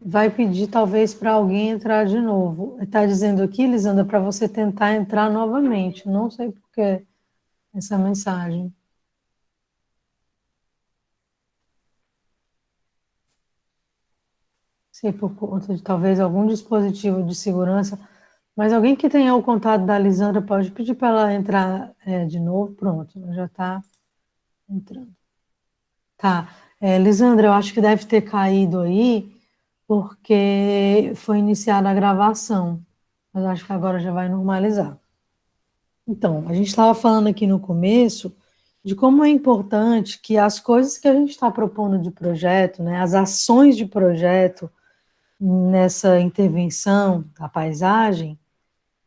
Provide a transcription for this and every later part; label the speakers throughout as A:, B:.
A: vai pedir talvez para alguém entrar de novo. Está dizendo aqui, Lisandra, para você tentar entrar novamente. Não sei por que essa mensagem. Sei por conta de talvez algum dispositivo de segurança, mas alguém que tenha o contato da Lisandra pode pedir para ela entrar de novo. Pronto, ela já está entrando. Tá. Lisandra, eu acho que deve ter caído aí, porque foi iniciada a gravação. Mas acho que agora já vai normalizar. Então, a gente estava falando aqui no começo de como é importante que as coisas que a gente está propondo de projeto, né, as ações de projeto nessa intervenção da paisagem,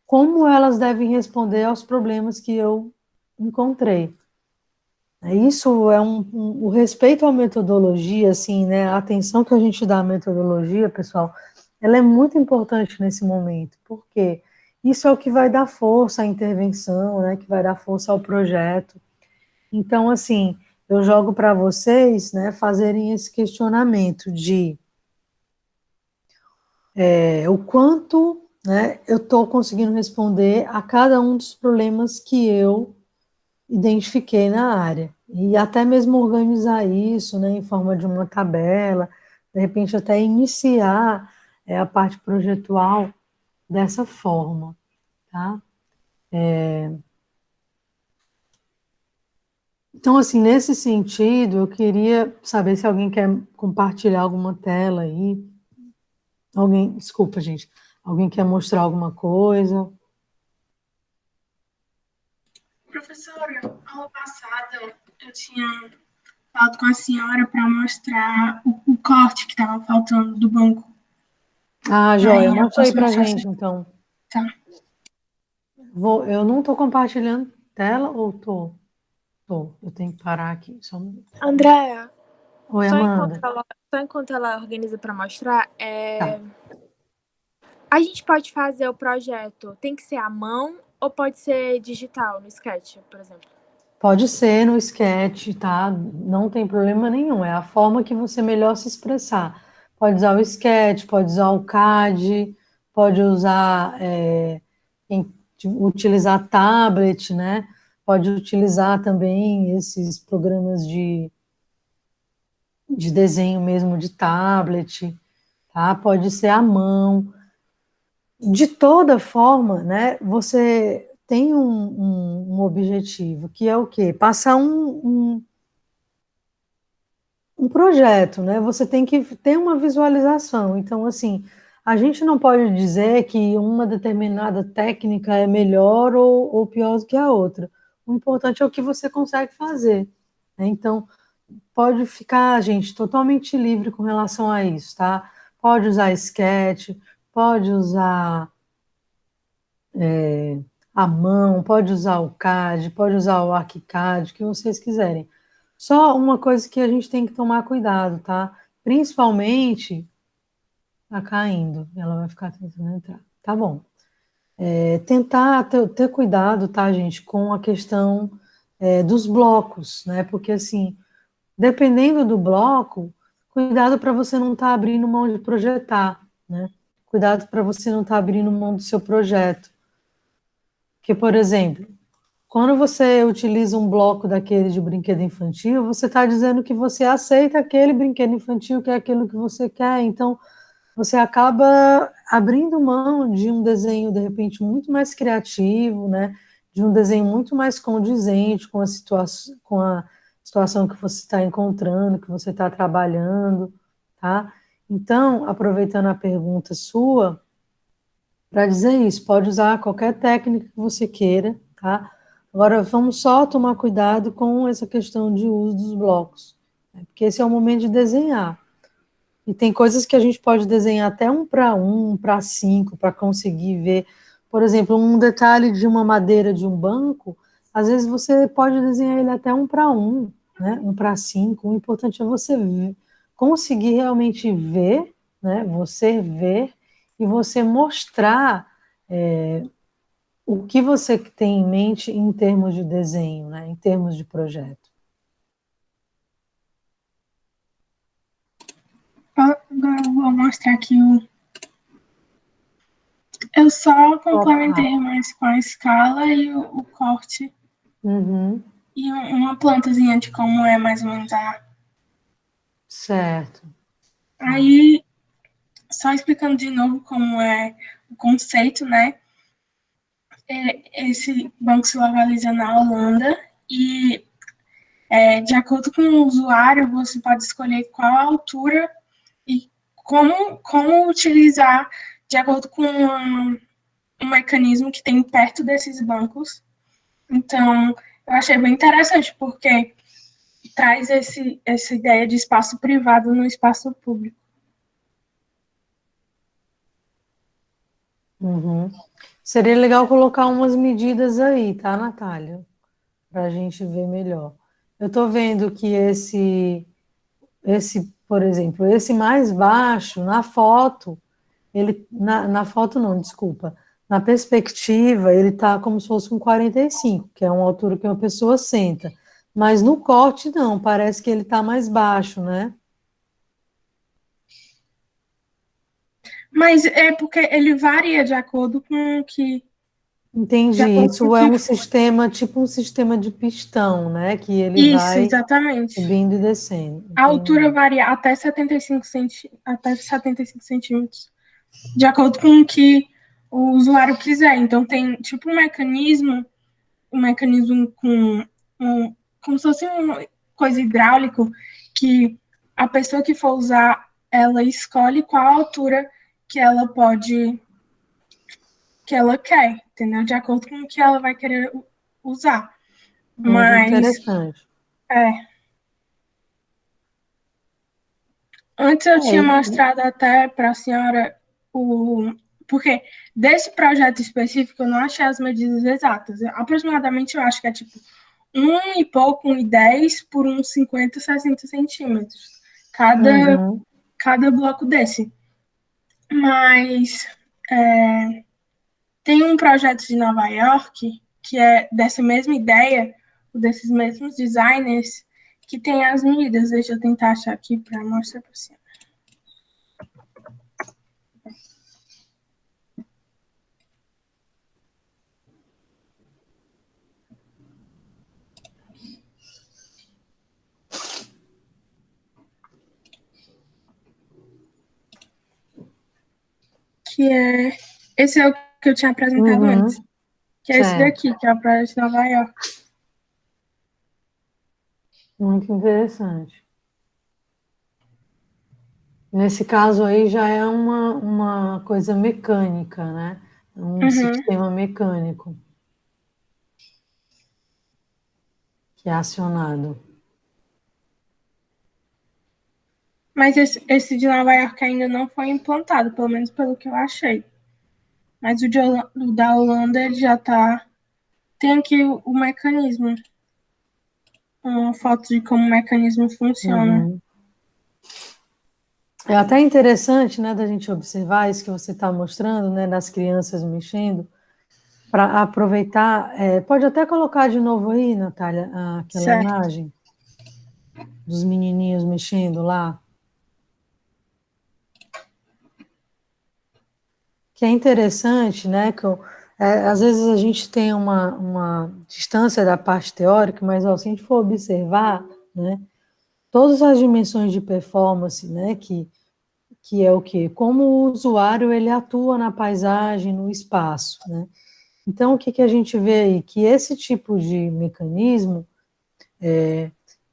A: como elas devem responder aos problemas que eu encontrei. Isso é o respeito à metodologia, assim, né? A atenção que a gente dá à metodologia, pessoal, ela é muito importante nesse momento, porque isso é o que vai dar força à intervenção, né? Que vai dar força ao projeto. Então, assim, eu jogo para vocês, né, fazerem esse questionamento de o quanto, né, eu estou conseguindo responder a cada um dos problemas que eu identifiquei na área. E até mesmo organizar isso, né, em forma de uma tabela, de repente até iniciar a parte projetual dessa forma, tá? Então, assim, nesse sentido, eu queria saber se alguém quer compartilhar alguma tela aí. Alguém, desculpa, gente, alguém quer mostrar alguma coisa?
B: Professora, aula passada eu tinha falado com a senhora para mostrar o corte que estava faltando do banco.
A: Ah, joia,
B: Aí eu
A: mostra aí
B: posso
A: pra
B: mostrar
A: gente,
B: assim.
A: então.
B: Tá.
A: Eu não estou compartilhando tela ou tô? Tô, eu tenho que parar aqui. Só um minuto.
C: Andréa,
A: Oi, Amanda.
C: só enquanto ela organiza para mostrar,
A: Tá.
C: a gente pode fazer o projeto, tem que ser à mão ou pode ser digital, no Sketch, por exemplo?
A: Pode ser no sketch, tá? Não tem problema nenhum. É a forma que você melhor se expressar. Pode usar o sketch, pode usar o CAD, pode usar, utilizar tablet, né? Pode utilizar também esses programas de desenho mesmo de tablet, tá? Pode ser à mão. De toda forma, né, você tem um objetivo, que é o quê? Passar um projeto, né? Você tem que ter uma visualização. Então, assim, a gente não pode dizer que uma determinada técnica é melhor ou pior do que a outra. O importante é o que você consegue fazer, né? Então, pode ficar, gente, totalmente livre com relação a isso, tá? Pode usar sketch, pode usar a mão, pode usar o CAD, pode usar o ArchiCAD, o que vocês quiserem. Só uma coisa que a gente tem que tomar cuidado, tá? Principalmente, tá caindo, ela vai ficar tentando entrar. Tá bom. Tentar ter cuidado, tá, gente, com a questão dos blocos, né? Porque, assim, dependendo do bloco, cuidado para você não estar abrindo mão de projetar, né? Cuidado para você não estar abrindo mão do seu projeto. Porque, por exemplo, quando você utiliza um bloco daquele de brinquedo infantil, você está dizendo que você aceita aquele brinquedo infantil, que é aquilo que você quer. Então, você acaba abrindo mão de um desenho, de repente, muito mais criativo, né? De um desenho muito mais condizente com a situação que você está encontrando, que você está trabalhando, tá? Então, aproveitando a pergunta sua, para dizer isso, pode usar qualquer técnica que você queira, tá? Agora, vamos só tomar cuidado com essa questão de uso dos blocos, né? Porque esse é o momento de desenhar. E tem coisas que a gente pode desenhar até um para 5, para conseguir ver. Por exemplo, um detalhe de uma madeira de um banco, às vezes você pode desenhar ele até um para um, né? 1 para 5. O importante é você conseguir realmente ver, né? Você ver e você mostrar o que você tem em mente em termos de desenho, né? Em termos de projeto.
B: Agora eu vou mostrar aqui eu só complementei mais com a escala e o corte.
A: Uhum.
B: E uma plantazinha de como é mais ou menos a...
A: Certo.
B: Aí, só explicando de novo como é o conceito, né? Esse banco se localiza na Holanda e, de acordo com o usuário, você pode escolher qual a altura e como utilizar de acordo com um mecanismo que tem perto desses bancos. Então, eu achei bem interessante, porque traz essa ideia de espaço privado no espaço público.
A: Uhum. Seria legal colocar umas medidas aí, tá, Natália? Para a gente ver melhor. Eu estou vendo que por exemplo, esse mais baixo, na foto, na foto não, desculpa, na perspectiva, ele está como se fosse um 45, que é uma altura que uma pessoa senta. Mas no corte, não, parece que ele está mais baixo, né?
B: Mas é porque ele varia de acordo com o que... De
A: Entendi.
B: acordo com o
A: Isso é
B: que...
A: um sistema, tipo um sistema de pistão, né? Que ele
B: Isso,
A: vai
B: exatamente.
A: subindo e descendo.
B: A altura
A: Entendi.
B: varia até 75 centímetros, de acordo com o que o usuário quiser. Então, tem tipo um mecanismo como se fosse uma coisa hidráulico, que a pessoa que for usar, ela escolhe qual altura que ela pode, que ela quer, entendeu? De acordo com o que ela vai querer usar.
A: Muito
B: Mas,
A: interessante.
B: é, antes eu
A: É,
B: tinha mostrado até para a senhora o. Porque desse projeto específico eu não achei as medidas exatas. Aproximadamente eu acho que é tipo 1 e pouco, 1,10 por uns 50, 60 centímetros.
A: uhum.
B: Cada bloco desse. Mas tem um projeto de Nova York que é dessa mesma ideia, desses mesmos designers, que tem as medidas. Deixa eu tentar achar aqui para mostrar para você. Esse é o que eu tinha apresentado
A: Uhum.
B: antes, que é esse
A: Certo.
B: daqui, que é o projeto de Nova York.
A: Muito interessante. Nesse caso aí já é uma coisa mecânica, né? Um
B: Uhum.
A: sistema mecânico que é acionado.
B: Mas esse de Nova York ainda não foi implantado, pelo menos pelo que eu achei. Mas o da Holanda ele já tá. Tem aqui o mecanismo, uma foto de como o mecanismo funciona.
A: Uhum. É até interessante, né, da gente observar isso que você está mostrando, né, das crianças mexendo, para aproveitar. Pode até colocar de novo aí, Natália, aquela
B: Certo.
A: imagem dos menininhos mexendo lá. Que é interessante, né? Às vezes a gente tem uma distância da parte teórica, mas ó, se a gente for observar, né, todas as dimensões de performance, né, que é o quê? Como o usuário ele atua na paisagem, no espaço, né? Então, o que que a gente vê aí? Que esse tipo de mecanismo,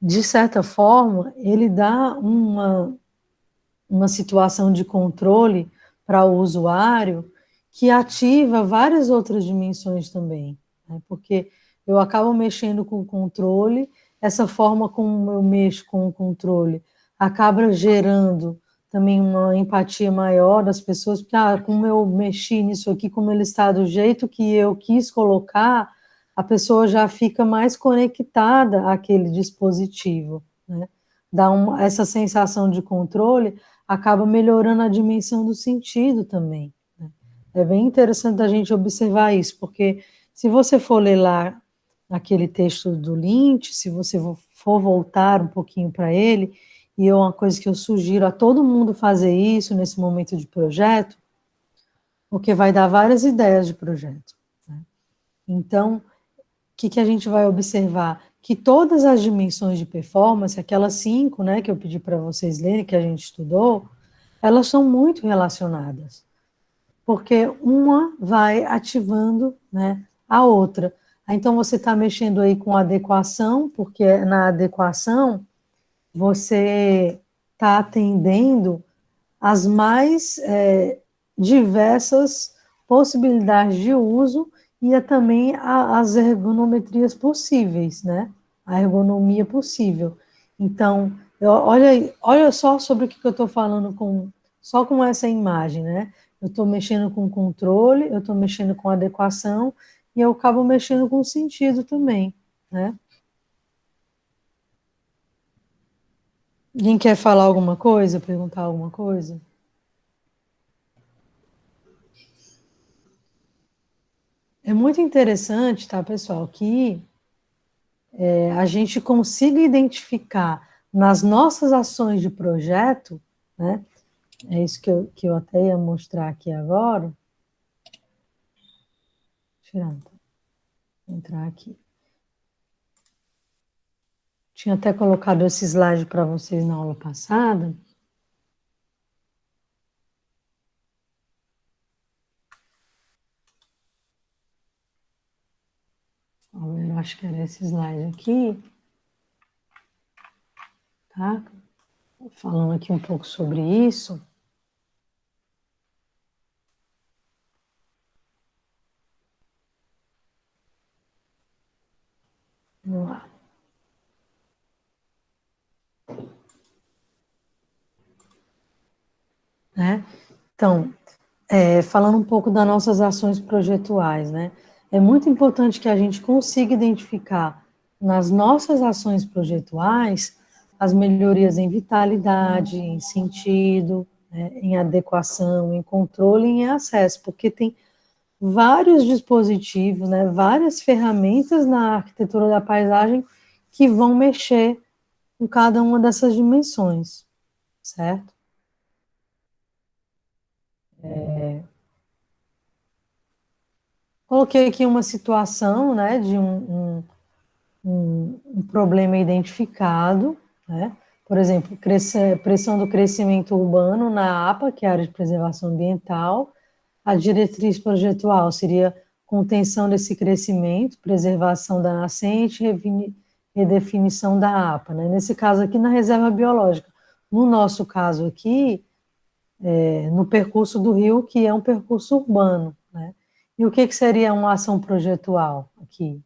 A: de certa forma, ele dá uma situação de controle para o usuário que ativa várias outras dimensões também, né? Porque eu acabo mexendo com o controle, essa forma como eu mexo com o controle acaba gerando também uma empatia maior das pessoas, porque como eu mexi nisso aqui, como ele está do jeito que eu quis colocar, a pessoa já fica mais conectada àquele dispositivo, né? Dá essa sensação de controle, acaba melhorando a dimensão do sentido também, né? É bem interessante a gente observar isso, porque se você for ler lá aquele texto do Lynch, se você for voltar um pouquinho para ele, e é uma coisa que eu sugiro a todo mundo fazer isso nesse momento de projeto, porque vai dar várias ideias de projeto, né? Então, o que a gente vai observar? Que todas as dimensões de performance, aquelas 5, né, que eu pedi para vocês lerem, que a gente estudou, elas são muito relacionadas, porque uma vai ativando, né, a outra. Então, você está mexendo aí com adequação, porque na adequação você está atendendo as mais diversas possibilidades de uso e também as ergonometrias possíveis, né? A ergonomia possível. Então, olha só sobre o que eu estou falando só com essa imagem, né? Eu estou mexendo com controle, eu estou mexendo com adequação e eu acabo mexendo com sentido também, né? Quem quer falar alguma coisa, perguntar alguma coisa? É muito interessante, tá, pessoal, que a gente consiga identificar nas nossas ações de projeto, né? É isso que eu até ia mostrar aqui agora. Deixa eu entrar aqui. Tinha até colocado esse slide para vocês na aula passada. Eu acho que era esse slide aqui, tá? Falando aqui um pouco sobre isso. Vamos lá. Né? Então, falando um pouco das nossas ações projetuais, né? É muito importante que a gente consiga identificar nas nossas ações projetuais as melhorias em vitalidade, em sentido, né, em adequação, em controle e em acesso, porque tem vários dispositivos, né, várias ferramentas na arquitetura da paisagem que vão mexer com cada uma dessas dimensões, certo? Coloquei aqui uma situação, né, de um problema identificado, né? Por exemplo, pressão do crescimento urbano na APA, que é a Área de Preservação Ambiental. A diretriz projetual seria contenção desse crescimento, preservação da nascente, redefinição da APA, né? Nesse caso aqui, na reserva biológica. No nosso caso aqui, no percurso do rio, que é um percurso urbano, né? E o que seria uma ação projetual aqui?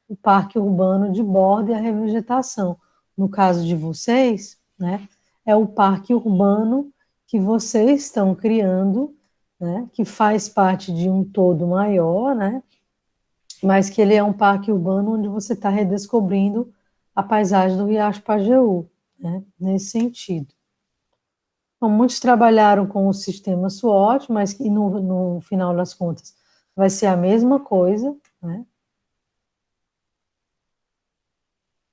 A: O parque urbano de borda e a revegetação. No caso de vocês, né, é o parque urbano que vocês estão criando, né, que faz parte de um todo maior, né, mas que ele é um parque urbano onde você está redescobrindo a paisagem do Riacho Pajeú, né, nesse sentido. Então, muitos trabalharam com o sistema SWOT, mas que no final das contas vai ser a mesma coisa, né?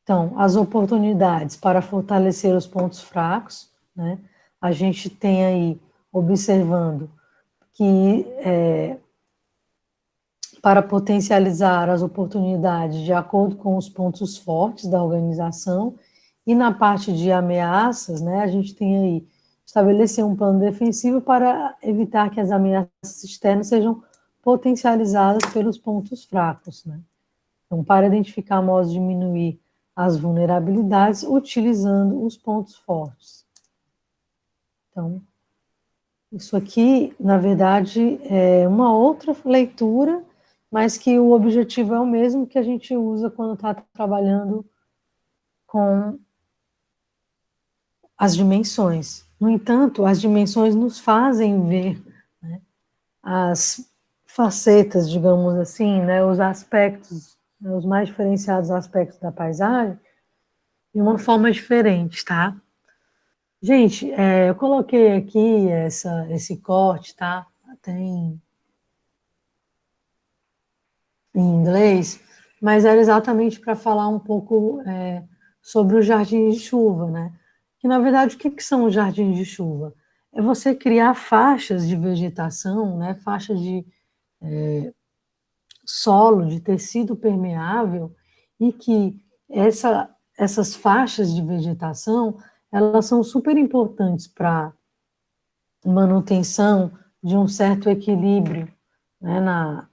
A: Então, as oportunidades para fortalecer os pontos fracos, né? A gente tem aí, observando que para potencializar as oportunidades de acordo com os pontos fortes da organização, e na parte de ameaças, né, a gente tem aí estabelecer um plano defensivo para evitar que as ameaças externas sejam potencializadas pelos pontos fracos, né? Então, para identificar modos de diminuir as vulnerabilidades utilizando os pontos fortes. Então, isso aqui, na verdade, é uma outra leitura, mas que o objetivo é o mesmo que a gente usa quando está trabalhando com as dimensões. No entanto, as dimensões nos fazem ver, né, as facetas, digamos assim, né, os aspectos, né, os mais diferenciados aspectos da paisagem, de uma forma diferente, tá? Gente, eu coloquei aqui esse corte, tá? Tem em inglês, mas era exatamente para falar um pouco sobre o jardim de chuva, né? que, na verdade, o que são os jardins de chuva? É você criar faixas de vegetação, né, faixas de solo, de tecido permeável, e que essas faixas de vegetação, elas são super importantes para manutenção de um certo equilíbrio, né,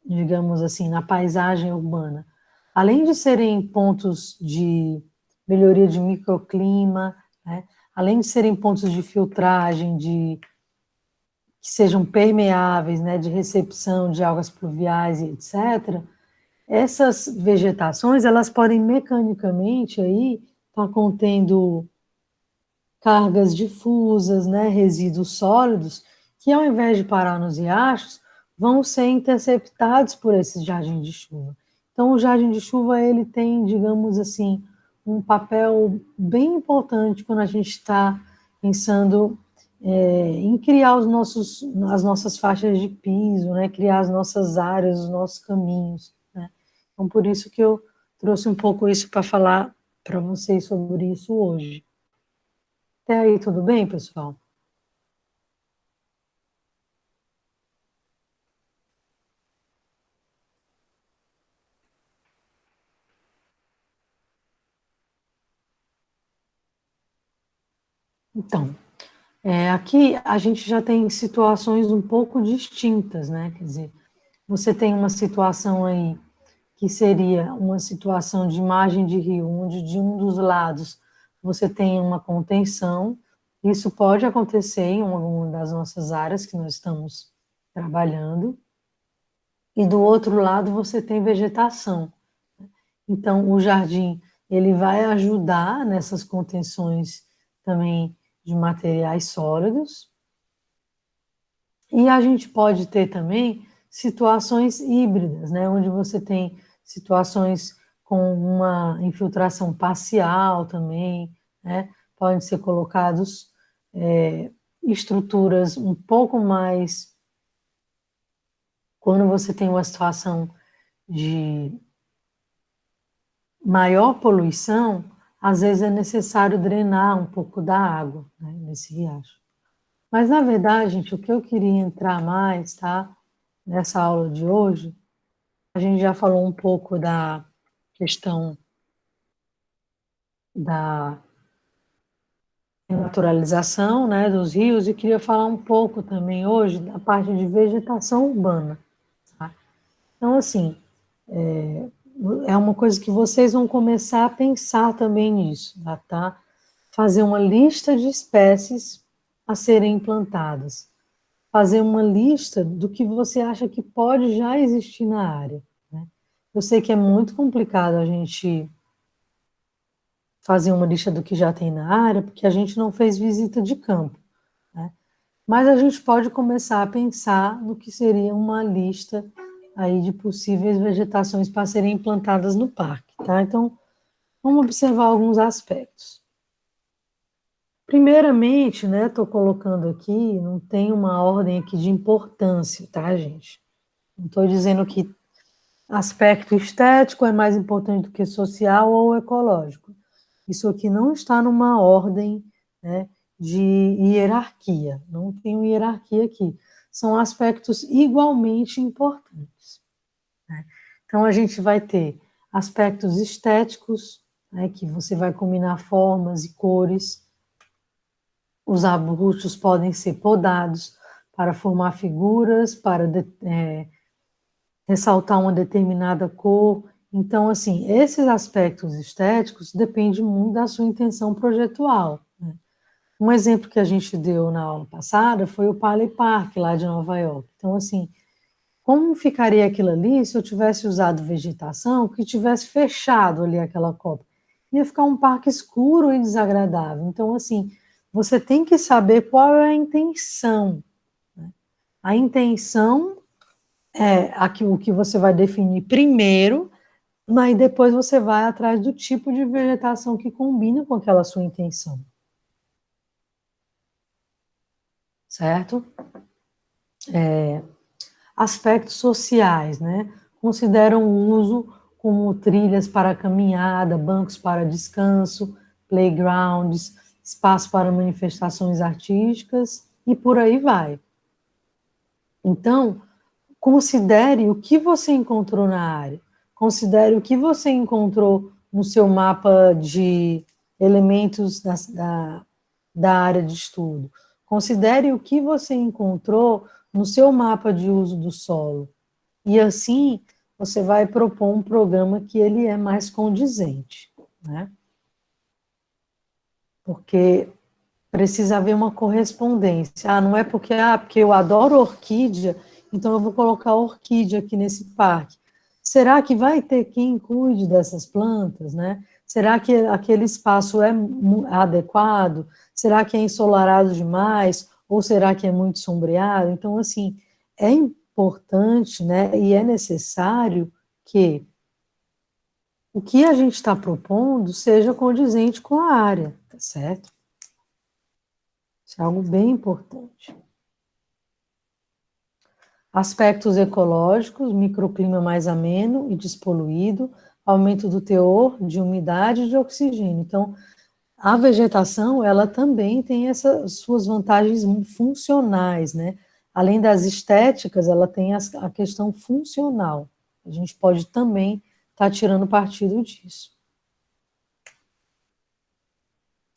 A: digamos assim, na paisagem urbana. Além de serem pontos de melhoria de microclima, né, além de serem pontos de filtragem, que sejam permeáveis, né, de recepção de águas pluviais e etc., essas vegetações, elas podem mecanicamente aí estar contendo cargas difusas, né, resíduos sólidos, que ao invés de parar nos riachos, vão ser interceptados por esses jardins de chuva. Então, o jardim de chuva, ele tem, digamos assim, um papel bem importante quando a gente está pensando em criar as nossas faixas de piso, né, criar as nossas áreas, os nossos caminhos, né? Então, por isso que eu trouxe um pouco isso para falar para vocês sobre isso hoje. Até aí, tudo bem, pessoal? Então, aqui a gente já tem situações um pouco distintas, né? Quer dizer, você tem uma situação aí que seria uma situação de margem de rio, onde de um dos lados você tem uma contenção. Isso pode acontecer em alguma das nossas áreas que nós estamos trabalhando. E do outro lado você tem vegetação. Então, o jardim, ele vai ajudar nessas contenções também de materiais sólidos. E a gente pode ter também situações híbridas, né, onde você tem situações com uma infiltração parcial também, né, podem ser colocados estruturas um pouco mais, quando você tem uma situação de maior poluição, às vezes é necessário drenar um pouco da água, né, nesse riacho. Mas, na verdade, gente, o que eu queria entrar mais, tá, nessa aula de hoje, a gente já falou um pouco da questão da naturalização, né, dos rios, e queria falar um pouco também hoje da parte de vegetação urbana. Tá? Então, assim, é uma coisa que vocês vão começar a pensar também nisso, tá? Fazer uma lista de espécies a serem implantadas. Fazer uma lista do que você acha que pode já existir na área. Né? Eu sei que é muito complicado a gente fazer uma lista do que já tem na área, porque a gente não fez visita de campo. Né? Mas a gente pode começar a pensar no que seria uma lista aí de possíveis vegetações para serem implantadas no parque. Tá? Então, vamos observar alguns aspectos. Primeiramente, né, estou colocando aqui, não tem uma ordem aqui de importância, tá, gente? Não estou dizendo que aspecto estético é mais importante do que social ou ecológico. Isso aqui não está numa ordem, né, de hierarquia, não tem uma hierarquia aqui. São aspectos igualmente importantes. Né? Então, a gente vai ter aspectos estéticos, né, que você vai combinar formas e cores. Os arbustos podem ser podados para formar figuras, para ressaltar uma determinada cor. Então, assim, esses aspectos estéticos dependem muito da sua intenção projetual. Né? Um exemplo que a gente deu na aula passada foi o Paley Park, lá de Nova York. Então, assim, como ficaria aquilo ali se eu tivesse usado vegetação que tivesse fechado ali aquela copa? Ia ficar um parque escuro e desagradável. Então, assim, você tem que saber qual é a intenção. Né? A intenção é o que você vai definir primeiro, mas depois você vai atrás do tipo de vegetação que combina com aquela sua intenção. Certo? Aspectos sociais, né? Consideram o uso como trilhas para caminhada, bancos para descanso, playgrounds, espaço para manifestações artísticas e por aí vai. Então, considere o que você encontrou na área, considere o que você encontrou no seu mapa de elementos da área de estudo, considere o que você encontrou no seu mapa de uso do solo, e assim você vai propor um programa que ele é mais condizente, né? Porque precisa haver uma correspondência. Não é porque eu adoro orquídea, então eu vou colocar orquídea aqui nesse parque. Será que vai ter quem cuide dessas plantas, né? Será que aquele espaço é adequado? Será que é ensolarado demais? Ou será que é muito sombreado? Então, assim, é importante, né, e é necessário que o que a gente está propondo seja condizente com a área, tá certo? Isso é algo bem importante. Aspectos ecológicos, microclima mais ameno e despoluído, aumento do teor de umidade e de oxigênio. Então, a vegetação, ela também tem essas suas vantagens funcionais, né? Além das estéticas, ela tem a questão funcional. A gente pode também estar tirando partido disso.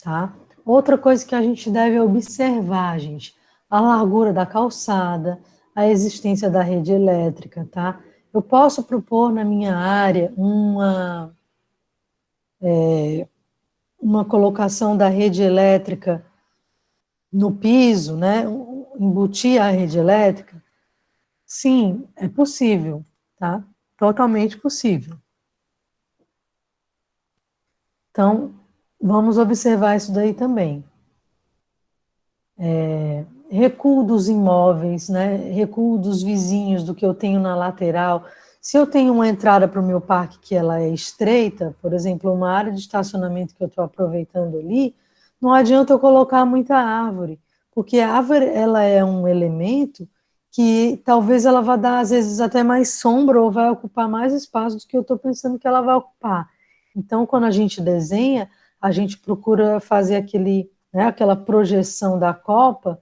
A: Tá? Outra coisa que a gente deve observar, gente, a largura da calçada, a existência da rede elétrica, tá? Eu posso propor na minha área uma colocação da rede elétrica no piso, né? Embutir a rede elétrica? Sim, é possível, tá? Totalmente possível. Então, vamos observar isso daí também. Recuo dos imóveis, né? Recuo dos vizinhos, do que eu tenho na lateral. Se eu tenho uma entrada para o meu parque que ela é estreita, por exemplo, uma área de estacionamento que eu estou aproveitando ali, não adianta eu colocar muita árvore, porque a árvore ela é um elemento que talvez ela vá dar, às vezes, até mais sombra ou vai ocupar mais espaço do que eu estou pensando que ela vai ocupar. Então, quando a gente desenha, a gente procura fazer aquela projeção da copa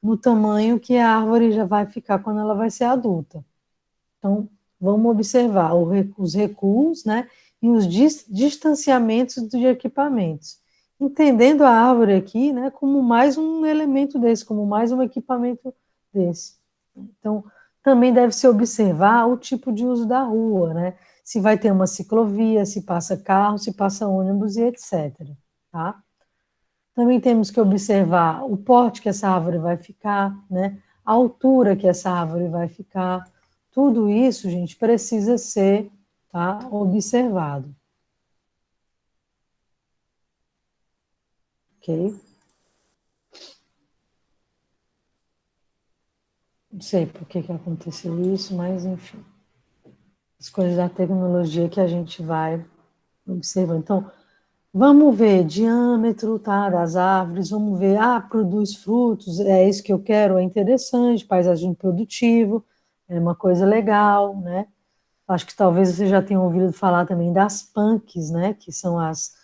A: no tamanho que a árvore já vai ficar quando ela vai ser adulta. Então, vamos observar os recuos, né, e os distanciamentos de equipamentos. Entendendo a árvore aqui, né, como mais um elemento desse, como mais um equipamento desse. Então, também deve se observar o tipo de uso da rua, né, se vai ter uma ciclovia, se passa carro, se passa ônibus e etc. Tá? Também temos que observar o porte que essa árvore vai ficar, né? A altura que essa árvore vai ficar. Tudo isso, gente, precisa ser, tá, observado. Ok? Não sei por que aconteceu isso, mas enfim. As coisas da tecnologia que a gente vai observando. Então, vamos ver diâmetro, tá, das árvores, vamos ver, produz frutos, é isso que eu quero, é interessante, paisagem produtivo, é uma coisa legal, né? Acho que talvez você já tenha ouvido falar também das punks, né, que são as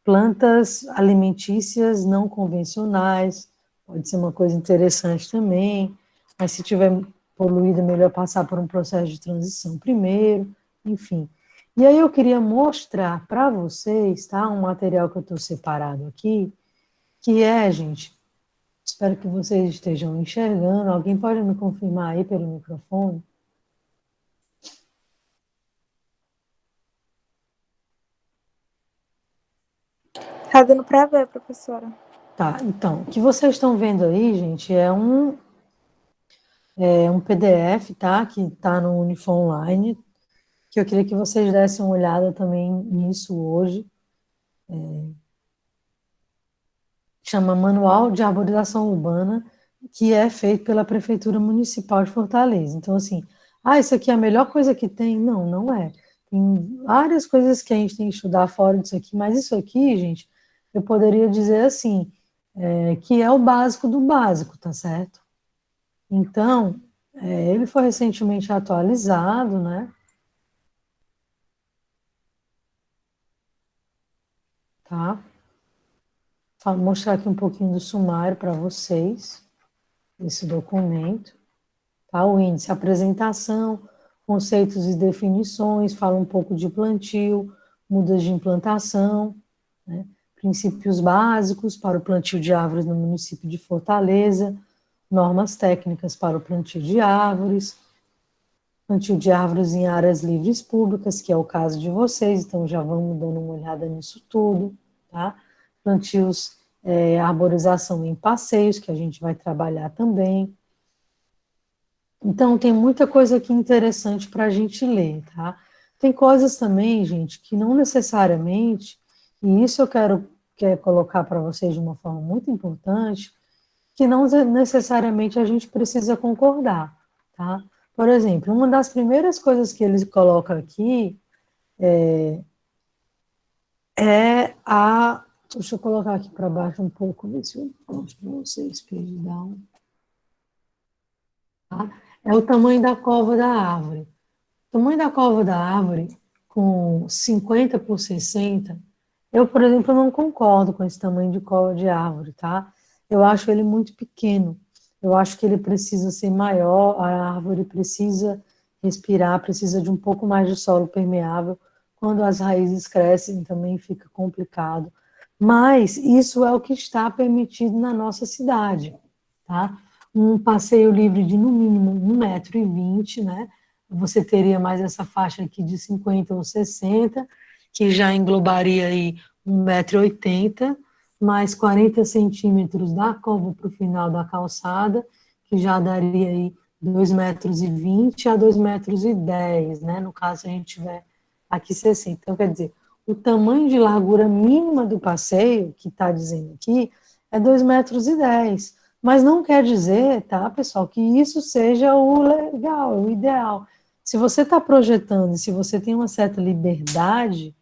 A: plantas alimentícias não convencionais, pode ser uma coisa interessante também, mas se tiver poluída, melhor passar por um processo de transição primeiro, enfim. E aí eu queria mostrar para vocês, tá, um material que eu estou separado aqui, que é, gente, espero que vocês estejam enxergando, alguém pode me confirmar aí pelo microfone?
C: Tá dando pra ver, professora.
A: Tá, então, o que vocês estão vendo aí, gente, é um PDF, tá, que está no Unifom Online, que eu queria que vocês dessem uma olhada também nisso hoje. Chama Manual de Arborização Urbana, que é feito pela Prefeitura Municipal de Fortaleza. Então, assim, isso aqui é a melhor coisa que tem? Não, não é. Tem várias coisas que a gente tem que estudar fora disso aqui, mas isso aqui, gente, eu poderia dizer assim, que é o básico do básico, tá certo? Então, ele foi recentemente atualizado, né? Tá? mostrar aqui um pouquinho do sumário para vocês, esse documento, tá? O índice, apresentação, conceitos e definições, fala um pouco de plantio, mudas de implantação, né? Princípios básicos para o plantio de árvores no município de Fortaleza, normas técnicas para o plantio de árvores em áreas livres públicas, que é o caso de vocês, então já vamos dando uma olhada nisso tudo, tá? Plantios, arborização em passeios, que a gente vai trabalhar também. Então, tem muita coisa aqui interessante para a gente ler, tá? Tem coisas também, gente, que não necessariamente, e isso eu quero colocar para vocês de uma forma muito importante, que não necessariamente a gente precisa concordar, tá? Por exemplo, uma das primeiras coisas que eles colocam aqui é a... Deixa eu colocar aqui para baixo um pouco, ver se eu mostro para vocês, page down. Tá? É o tamanho da cova da árvore. O tamanho da cova da árvore, com 50 por 60, eu, por exemplo, não concordo com esse tamanho de cova de árvore, tá? Eu acho ele muito pequeno. Eu acho que ele precisa ser maior, a árvore precisa respirar, precisa de um pouco mais de solo permeável. Quando as raízes crescem, também fica complicado. Mas isso é o que está permitido na nossa cidade, tá? Um passeio livre de, no mínimo, 1,20 m, né? Você teria mais essa faixa aqui de 50 ou 60, que já englobaria aí 1,80 m, mais 40 centímetros da cova para o final da calçada, que já daria aí 2,20 m a 2,10 m, né? No caso, se a gente tiver aqui 60. Então, quer dizer, o tamanho de largura mínima do passeio, que está dizendo aqui, é 2,10 m. Mas não quer dizer, tá, pessoal, que isso seja o legal, o ideal. Se você está projetando, se você tem uma certa liberdade,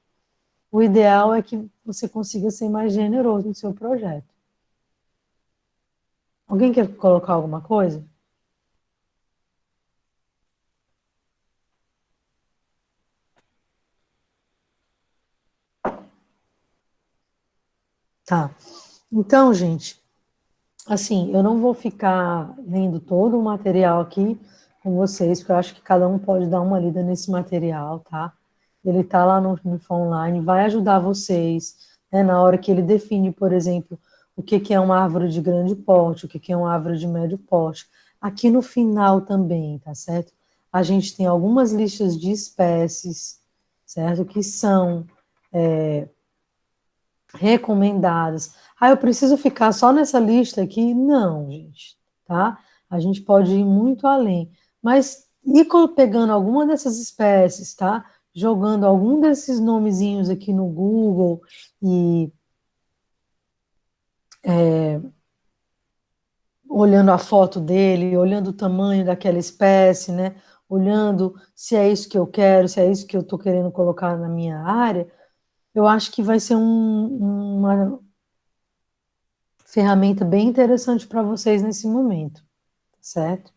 A: o ideal é que você consiga ser mais generoso no seu projeto. Alguém quer colocar alguma coisa? Tá. Então, gente, assim, eu não vou ficar lendo todo o material aqui com vocês, porque eu acho que cada um pode dar uma lida nesse material, tá? Ele tá lá no Online, vai ajudar vocês, né, na hora que ele define, por exemplo, o que é uma árvore de grande porte, o que é uma árvore de médio porte. Aqui no final também, tá certo? A gente tem algumas listas de espécies, certo? Que são recomendadas. Ah, eu preciso ficar só nessa lista aqui? Não, gente, tá? A gente pode ir muito além, mas ir pegando alguma dessas espécies, tá? Jogando algum desses nomezinhos aqui no Google e olhando a foto dele, olhando o tamanho daquela espécie, né? Olhando se é isso que eu quero, se é isso que eu estou querendo colocar na minha área, eu acho que vai ser uma ferramenta bem interessante para vocês nesse momento, certo?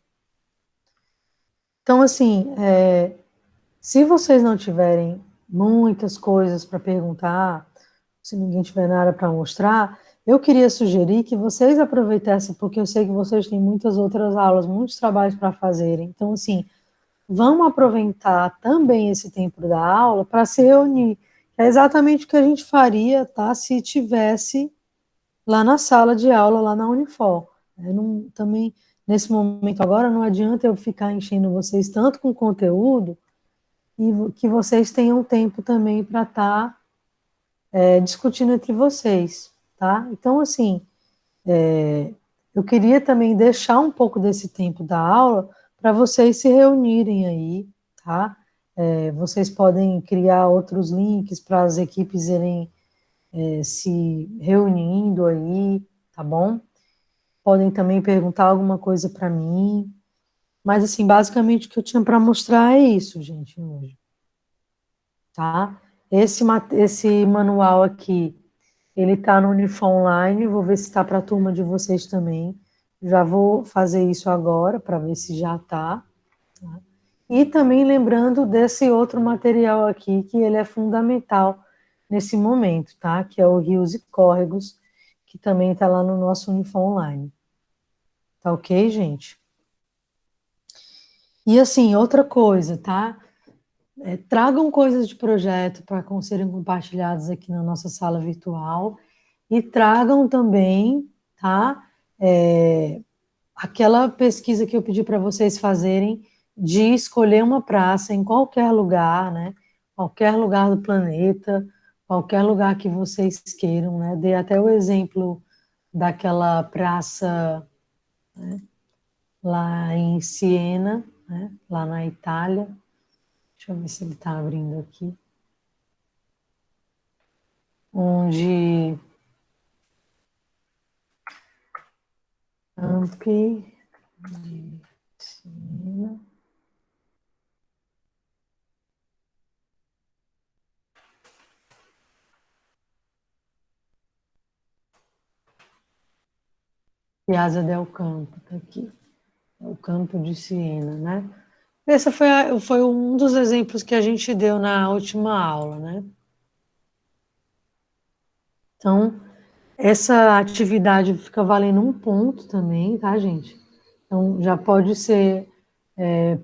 A: Então, assim, se vocês não tiverem muitas coisas para perguntar, se ninguém tiver nada para mostrar, eu queria sugerir que vocês aproveitassem, porque eu sei que vocês têm muitas outras aulas, muitos trabalhos para fazerem. Então, assim, vamos aproveitar também esse tempo da aula para se reunir. É exatamente o que a gente faria, tá? Se tivesse lá na sala de aula, lá na Unifor. Também, nesse momento agora, não adianta eu ficar enchendo vocês tanto com conteúdo e que vocês tenham tempo também para estar discutindo entre vocês, tá? Então, assim, eu queria também deixar um pouco desse tempo da aula para vocês se reunirem aí, tá? Vocês podem criar outros links para as equipes irem se reunindo aí, tá bom? Podem também perguntar alguma coisa para mim. Mas, assim, basicamente o que eu tinha para mostrar é isso, gente, hoje. Tá? Esse manual aqui, ele está no Unifor Online, vou ver se está para a turma de vocês também. Já vou fazer isso agora, para ver se já está. Tá? E também lembrando desse outro material aqui, que ele é fundamental nesse momento, tá? Que é o Rios e Córregos, que também está lá no nosso Unifom Online. Tá ok, gente? E assim, outra coisa, tá? Tragam coisas de projeto para serem compartilhadas aqui na nossa sala virtual e tragam também, tá? Aquela pesquisa que eu pedi para vocês fazerem de escolher uma praça em qualquer lugar, né? Qualquer lugar do planeta, qualquer lugar que vocês queiram, né? Dei até o exemplo daquela praça, né? Lá em Siena, né? Lá na Itália. Deixa eu ver se ele está abrindo aqui. Onde Campi de Siena. Piazza del Campo, tá aqui. É o Campo de Siena, né? Esse foi um dos exemplos que a gente deu na última aula, né? Então, essa atividade fica valendo um ponto também, tá, gente? Então, já pode ser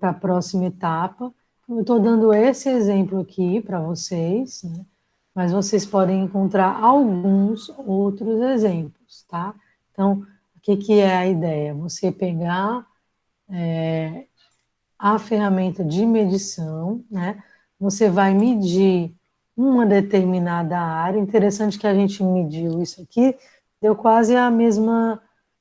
A: para a próxima etapa. Eu estou dando esse exemplo aqui para vocês, né? Mas vocês podem encontrar alguns outros exemplos, tá? Então, o que que é a ideia? Você pegar a ferramenta de medição, né? Você vai medir uma determinada área. Interessante que a gente mediu isso aqui, deu quase a mesma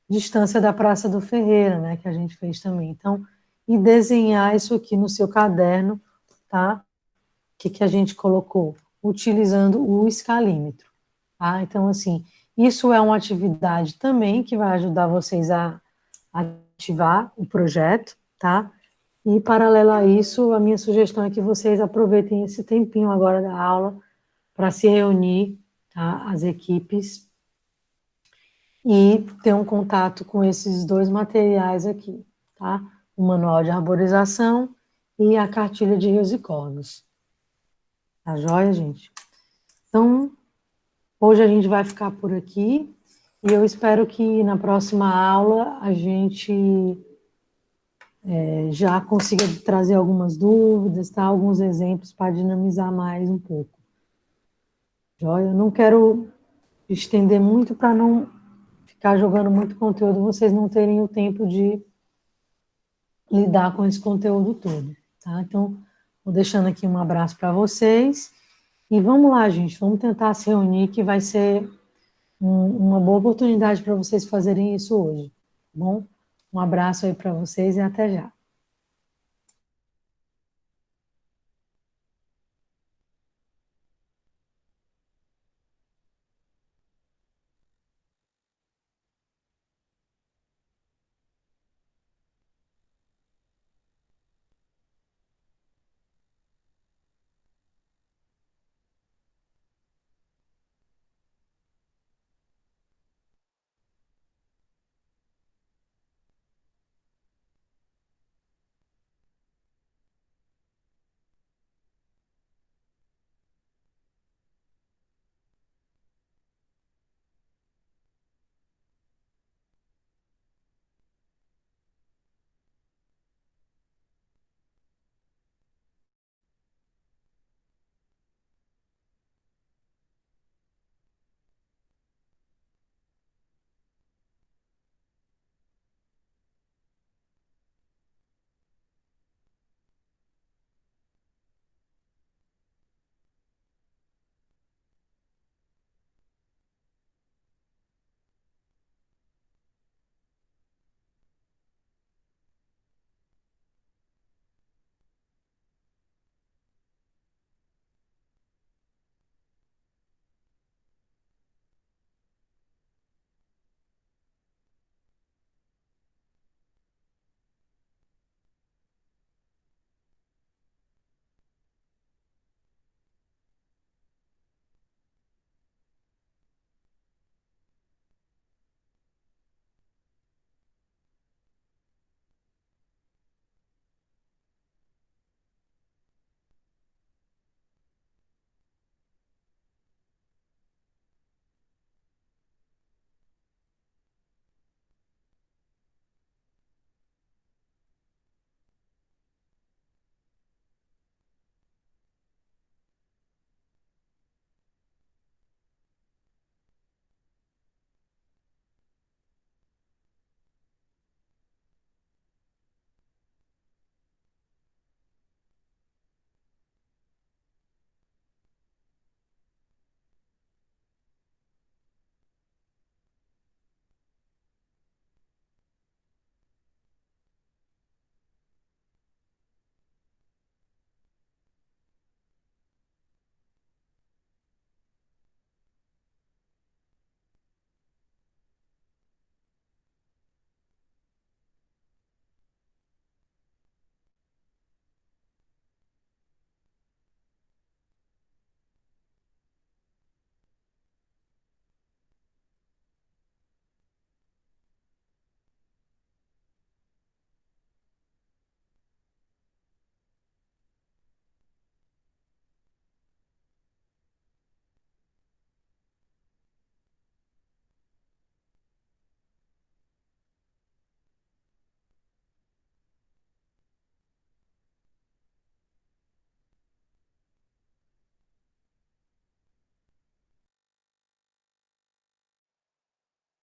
A: distância da Praça do Ferreira, né? Que a gente fez também. Então, e desenhar isso aqui no seu caderno, tá? O que que a gente colocou? Utilizando o escalímetro, tá? Então, assim, isso é uma atividade também que vai ajudar vocês a ativar o projeto, tá? E, paralelo a isso, a minha sugestão é que vocês aproveitem esse tempinho agora da aula para se reunir, tá? As equipes, e ter um contato com esses dois materiais aqui, tá? O manual de arborização e a cartilha de rios e córregos. Tá joia, gente? Então, hoje a gente vai ficar por aqui e eu espero que na próxima aula a gente já consiga trazer algumas dúvidas, tá? Alguns exemplos para dinamizar mais um pouco. Joia? Eu não quero estender muito para não ficar jogando muito conteúdo, vocês não terem o tempo de lidar com esse conteúdo todo, tá? Então, vou deixando aqui um abraço para vocês e vamos lá, gente, vamos tentar se reunir, que vai ser uma boa oportunidade para vocês fazerem isso hoje, tá bom? Um abraço aí para vocês e até já.